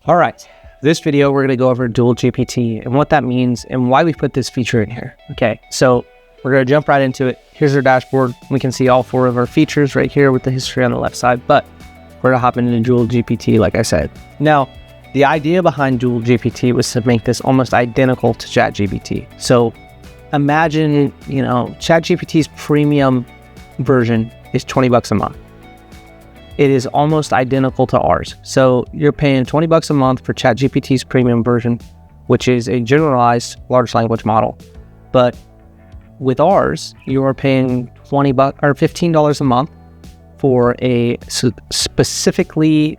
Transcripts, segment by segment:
All right, this video, we're gonna go over Dual GPT and what that means and why we put this feature in here. Okay, so we're gonna jump right into it. Here's our dashboard. We can see all 4 of our features right here with the history on the left side, but we're gonna hop into Dual GPT, like I said. Now, the idea behind Dual GPT was to make this almost identical to ChatGPT. So imagine, ChatGPT's premium version is $20 a month. It is almost identical to ours. So you're paying $20 a month for ChatGPT's premium version, which is a generalized large language model. But with ours, you are paying $15 a month for a specifically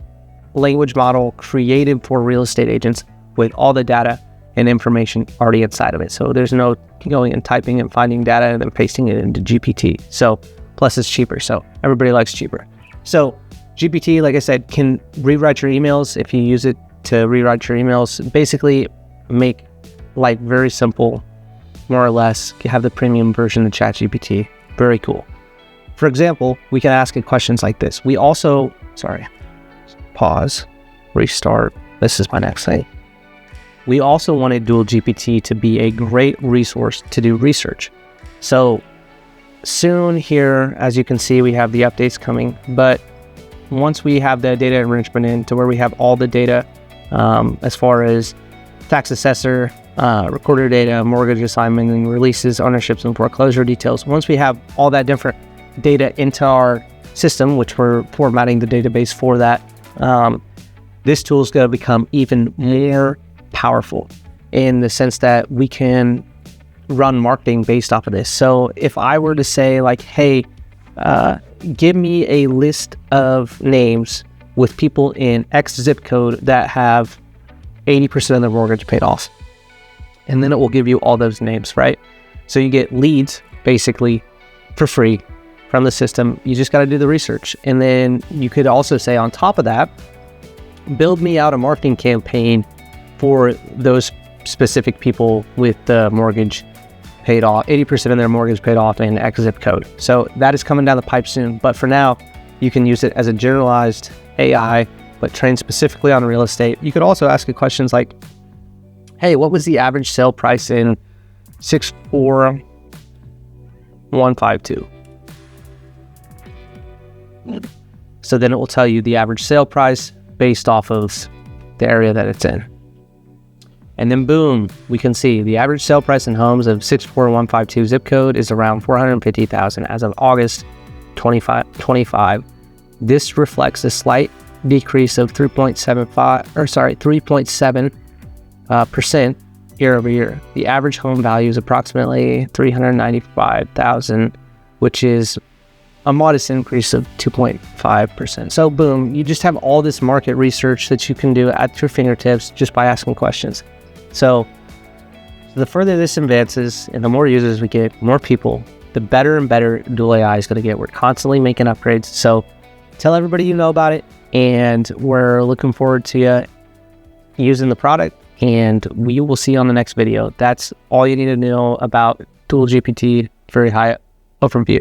language model created for real estate agents with all the data and information already inside of it. So there's no going and typing and finding data and then pasting it into GPT. So plus it's cheaper. So everybody likes cheaper. So GPT, like I said, can rewrite your emails. If you use it to rewrite your emails, basically make life very simple, more or less. You have the premium version of ChatGPT. Very cool. For example, we can ask it questions like this. We also, pause, restart. This is my next thing. We also wanted Dual GPT to be a great resource to do research. So soon here, as you can see, we have the updates coming, but once we have the data enrichment in to where we have all the data as far as tax assessor, recorder data, mortgage assignment and releases, ownerships and foreclosure details. Once we have all that different data into our system, which we're formatting the database for that, this tool is going to become even more powerful in the sense that we can run marketing based off of this. So if I were to say like, hey, give me a list of names with people in X zip code that have 80% of their mortgage paid off. And then it will give you all those names, right? So you get leads basically for free from the system. You just got to do the research. And then you could also say on top of that, build me out a marketing campaign for those specific people with the mortgage paid off, 80% of their mortgage paid off in X zip code. So that is coming down the pipe soon. But for now, you can use it as a generalized AI, but trained specifically on real estate. You could also ask it questions like, hey, what was the average sale price in 64152? So then it will tell you the average sale price based off of the area that it's in. And then boom, we can see the average sale price in homes of 64152 zip code is around $450,000 as of August 25. This reflects a slight decrease of 3.7% year over year. The average home value is approximately $395,000, which is a modest increase of 2.5%. So boom, you just have all this market research that you can do at your fingertips just by asking questions. So the further this advances and the more users we get, more people, the better and better Dual AI is going to get. We're constantly making upgrades. So tell everybody you know about it, and we're looking forward to you using the product, and we will see you on the next video. That's all you need to know about Dual GPT. Very high overview.